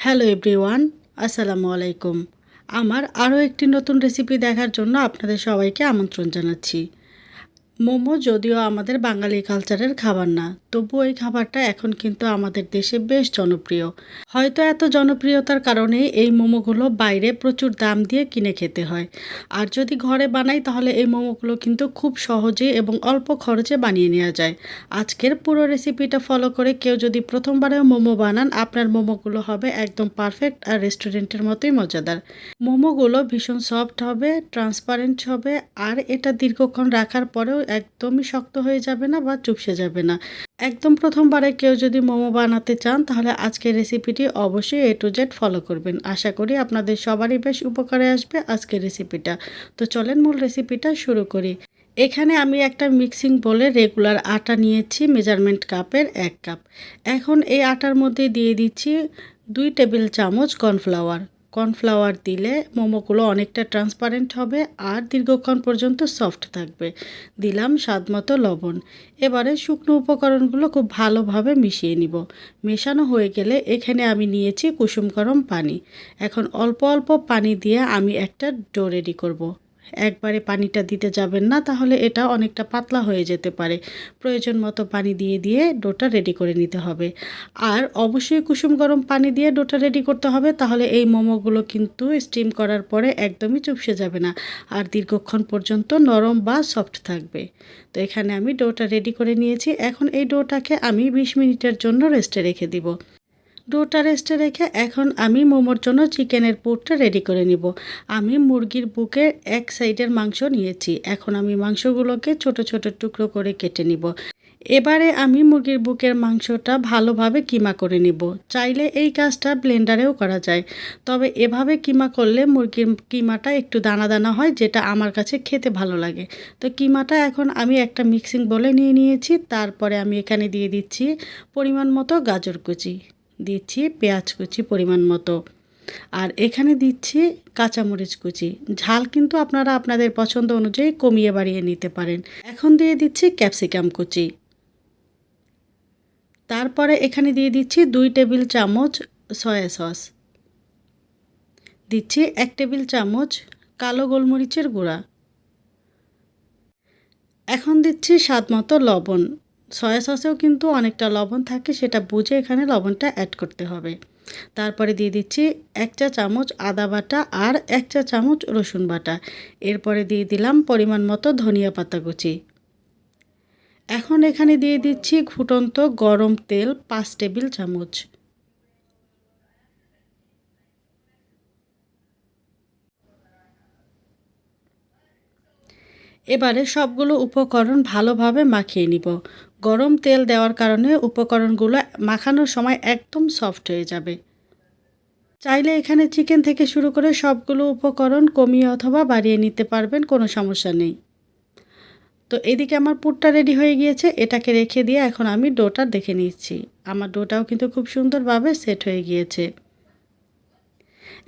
Hello everyone, আসসালামু আলাইকুম। আমার আরও একটি নতুন রেসিপি দেখার জন্য আপনাদের সবাইকে আমন্ত্রণ জানাচ্ছি। মোমো যদিও আমাদের বাঙালি কালচারের খাবার না, তবুও এই খাবারটা এখন কিন্তু আমাদের দেশে বেশ জনপ্রিয়। হয়তো এত জনপ্রিয়তার কারণে এই মোমোগুলো বাইরে প্রচুর দাম দিয়ে কিনে খেতে হয়। আর যদি ঘরে বানাই তাহলে এই মোমোগুলো কিন্তু খুব সহজে এবং অল্প খরচে বানিয়ে নেওয়া যায়। আজকের পুরো রেসিপিটা ফলো করে কেউ যদি প্রথমবারেও মোমো বানান, আপনার মোমোগুলো হবে একদম পারফেক্ট আর রেস্টুরেন্টের মতোই মজাদার। মোমোগুলো ভীষণ সফট হবে, ট্রান্সপারেন্ট হবে, আর এটা দীর্ঘক্ষণ রাখার পরেও একদমই শক্ত হয়ে যাবে না বা চুপসে যাবে না। একদম প্রথমবারে কেউ যদি মোমো বানাতে চান তাহলে আজকের রেসিপিটি অবশ্যই A to Z ফলো করবেন। আশা করি আপনাদের সবারই বেশ উপকারে আসবে আজকের রেসিপিটা। তো চলেন মূল রেসিপিটা শুরু করি। এখানে আমি একটা মিক্সিং বোলে রেগুলার আটা নিয়েছি, মেজারমেন্ট কাপের 1 কাপ। এখন এই আটার মধ্যে দিয়ে দিচ্ছি 2 টেবিল চামচ কর্নফ্লাওয়ার। কর্নফ্লাওয়ার দিলে মোমোগুলো অনেকটা ট্রান্সপারেন্ট হবে আর দীর্ঘক্ষণ পর্যন্ত সফট থাকবে। দিলাম স্বাদমতো লবণ। এবারে শুকনো উপকরণগুলো খুব ভালোভাবে মিশিয়ে নিব। মেশানো হয়ে গেলে এখানে আমি নিয়েছি কুসুম গরম পানি। এখন অল্প অল্প পানি দিয়ে আমি একটা ডো রেডি করব। একবারে পানিটা দিতে যাবেন না, তাহলে এটা অনেকটা পাতলা হয়ে যেতে পারে। প্রয়োজন মতো পানি দিয়ে দিয়ে ডোটা রেডি করে নিতে হবে। আর অবশ্যই কুসুম গরম পানি দিয়ে ডোটা রেডি করতে হবে, তাহলে এই মোমোগুলো কিন্তু স্টিম করার পরে একদমই চুপসে যাবে না আর দীর্ঘক্ষণ পর্যন্ত নরম বা সফট থাকবে। তো এখানে আমি ডোটা রেডি করে নিয়েছি। এখন এই ডোটাকে আমি 20 মিনিটের জন্য রেস্টে রেখে দিব। ডোটা রেস্টে রেখে এখন আমি মোমোর জন্য চিকেনের পুরটা রেডি করে নিব। আমি মুরগির বুকের এক সাইডের মাংস নিয়েছি। এখন আমি মাংসগুলোকে ছোট ছোট টুকরো করে কেটে নিব। এবারে আমি মুরগির বুকের মাংসটা ভালোভাবে কিমা করে নিব। চাইলে এই কাজটা ব্লেন্ডারেও করা যায়, তবে এভাবে কিমা করলে মুরগির কিমাটা একটু দানা দানা হয়, যেটা আমার কাছে খেতে ভালো লাগে। তো কিমাটা এখন আমি একটা মিক্সিং বোলে নিয়ে নিয়েছি। তারপরে আমি এখানে দিয়ে দিচ্ছি পরিমাণ মতো গাজর কুচি, দিচ্ছি পেঁয়াজ কুচি পরিমাণ মতো, আর এখানে দিচ্ছি কাঁচামরিচ কুচি। ঝাল কিন্তু আপনারা আপনাদের পছন্দ অনুযায়ী কমিয়ে বাড়িয়ে নিতে পারেন। এখন দিয়ে দিচ্ছি ক্যাপসিকাম কুচি। তারপরে এখানে দিয়ে দিচ্ছি 2 টেবিল চামচ সয়া সস, দিচ্ছি 1 টেবিল চামচ কালো গোলমরিচের গুঁড়া। এখন দিচ্ছি স্বাদমতো লবণ। সয়া সসেও কিন্তু অনেকটা লবণ থাকে, সেটা বুঝে এখানে লবণটা অ্যাড করতে হবে। তারপরে দিয়ে দিচ্ছি 1 চা চামচ আদা বাটা আর 1 চা চামচ রসুন বাটা। এরপরে দিয়ে দিলাম পরিমাণ মতো ধনিয়া পাতা কুচি। এখন এখানে দিয়ে দিচ্ছি ফুটন্ত গরম তেল 5 টেবিল চামচ। এবারে সবগুলো উপকরণ ভালোভাবে মাখিয়ে নিব। গরম তেল দেওয়ার কারণে উপকরণগুলো মাখানোর সময় একদম সফট হয়ে যাবে। চাইলে এখানে চিকেন থেকে শুরু করে সবগুলো উপকরণ কমিয়ে অথবা বাড়িয়ে নিতে পারবেন, কোনো সমস্যা নেই। তো এদিকে আমার পুরটা রেডি হয়ে গিয়েছে, এটাকে রেখে দিয়ে এখন আমি ডোটা দেখে নিচ্ছি। আমার ডোটাও কিন্তু খুব সুন্দরভাবে সেট হয়ে গিয়েছে।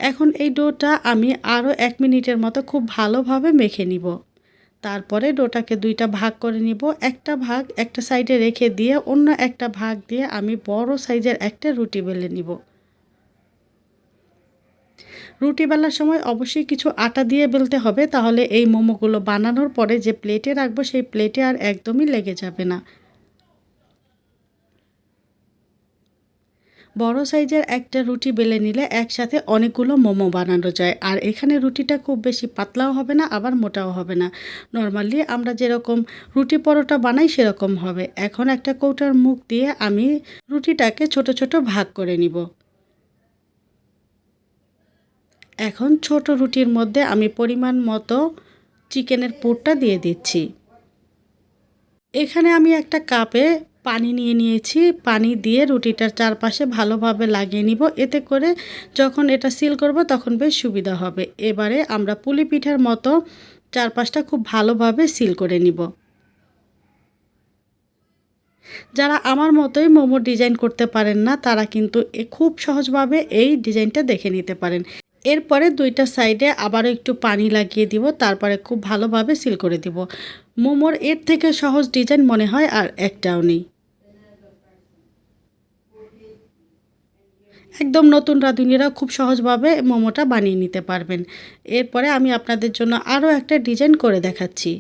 এখন এই ডোটা আমি আরও 1 মিনিটের মতো খুব ভালোভাবে মেখে নিব। তারপরে ডোটাকে 2টা ভাগ করে নিব। একটা ভাগ একটা সাইডে রেখে দিয়ে অন্য একটা ভাগ দিয়ে আমি বড় সাইজের একটা রুটি বেলে নিব। রুটি বেলার সময় অবশ্যই কিছু আটা দিয়ে বেলতে হবে, তাহলে এই মোমোগুলো বানানোর পরে যে প্লেটে রাখবো সেই প্লেটে আর একদমই লেগে যাবে না। বড় সাইজের একটা রুটি বেলে নিলে একসাথে অনেকগুলো মোমো বানানো যায়। আর এখানে রুটিটা খুব বেশি পাতলাও হবে না, আবার মোটাও হবে না। নরমালি আমরা যেরকম রুটি পরোটা বানাই সেরকম হবে। এখন একটা কৌটার মুখ দিয়ে আমি রুটিটাকে ছোট ছোট ভাগ করে নিব। এখন ছোট রুটির মধ্যে আমি পরিমাণ মতো চিকেনের পুরটা দিয়ে দিচ্ছি। এখানে আমি একটা কাপে পানি নিয়ে নিয়েছি। পানি দিয়ে রুটিটার চারপাশে ভালোভাবে লাগিয়ে নিব। এতে করে যখন এটা সিল করব তখন বেশ সুবিধা হবে। এবারে আমরা পুলি পিঠার মতো চারপাশটা খুব ভালোভাবে সিল করে নিব। যারা আমার মতোই মোমো ডিজাইন করতে পারেন না, তারা কিন্তু খুব সহজভাবে এই ডিজাইনটা দেখে নিতে পারেন। এরপরে 2টা সাইডে আবারও একটু পানি লাগিয়ে দিব, তারপরে খুব ভালোভাবে সিল করে দিব। মোমোর এর থেকে সহজ ডিজাইন মনে হয় আর একটাও নেই। একদম নতুন রাঁধুনিরা খুব সহজভাবে মোমোটা বানিয়ে নিতে পারবেন। এরপরে আমি আপনাদের জন্য আরও একটা ডিজাইন করে দেখাচ্ছি।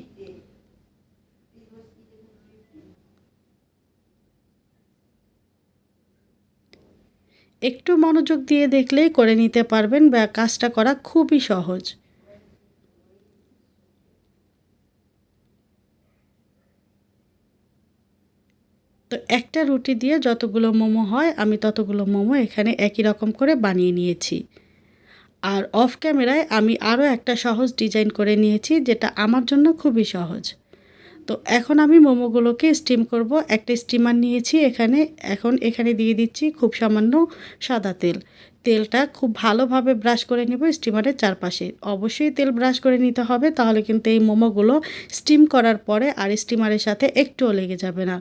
একটু মনোযোগ দিয়ে দেখলেই করে নিতে পারবেন, বা কাজটা করা খুবই সহজ। তো একটা রুটি দিয়ে যতগুলো মোমো হয় আমি ততগুলো মোমো এখানে একই রকম করে বানিয়ে নিয়েছি। আর অফ ক্যামেরায় আমি আরও একটা সহজ ডিজাইন করে নিয়েছি, যেটা আমার জন্য খুবই সহজ। তো এখন আমি মোমোগুলোকে স্টিম করব। একটা স্টিমার নিয়েছি এখানে। এখন এখানে দিয়ে দিচ্ছি খুব সামান্য সাদা তেল। তেলটা খুব ভালোভাবে ব্রাশ করে নেব স্টিমারের চারপাশে। অবশ্যই তেল ব্রাশ করে নিতে হবে, তাহলে কিন্তু এই মোমোগুলো স্টিম করার পরে আর স্টিমারের সাথে একটুও লেগে যাবে না।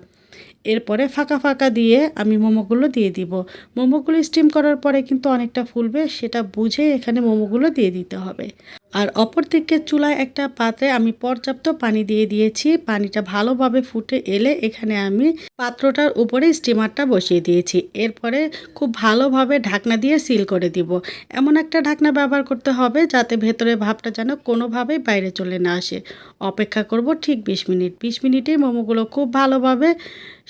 এরপরে ফাঁকা ফাঁকা দিয়ে আমি মোমোগুলো দিয়ে দিব। মোমোগুলো স্টিম করার পরে কিন্তু অনেকটা ফুলবে, সেটা বুঝে এখানে মোমোগুলো দিয়ে দিতে হবে। আর অপর দিকে চুলায় একটা পাত্রে আমি পর্যাপ্ত পানি দিয়ে দিয়েছি। পানিটা ভালোভাবে ফুটে এলে এখানে আমি পাত্রটার উপরে স্টিমারটা বসিয়ে দিয়েছি। এরপরে খুব ভালোভাবে ঢাকনা দিয়ে সিল করে দিব। এমন একটা ঢাকনা ব্যবহার করতে হবে যাতে ভেতরে ভাপটা যেন কোনোভাবেই বাইরে চলে না আসে। অপেক্ষা করব ঠিক ২০ মিনিট। ২০ মিনিটেই মোমোগুলো খুব ভালোভাবে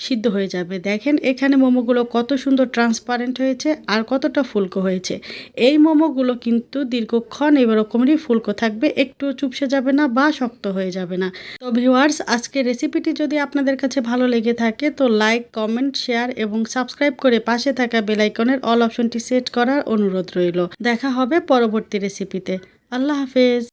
সিদ্ধ হয়ে যাবে। দেখেন এখানে মোমোগুলো কত সুন্দর ট্রান্সপারেন্ট হয়েছে আর কতটা ফুলকো হয়েছে। এই মোমোগুলো কিন্তু দীর্ঘক্ষণ এরকমই ফুলকো থাকবে, একটু চুপসে যাবে না বা শক্ত হয়ে যাবে না। তো ভিউয়ার্স, আজকের রেসিপিটি যদি আপনাদের কাছে ভালো লেগে থাকে তো লাইক, কমেন্ট, শেয়ার এবং সাবস্ক্রাইব করে পাশে থাকা বেল আইকনের অল অপশনটি সেট করার অনুরোধ রইল। দেখা হবে পরবর্তী রেসিপিতে। আল্লাহ হাফেজ।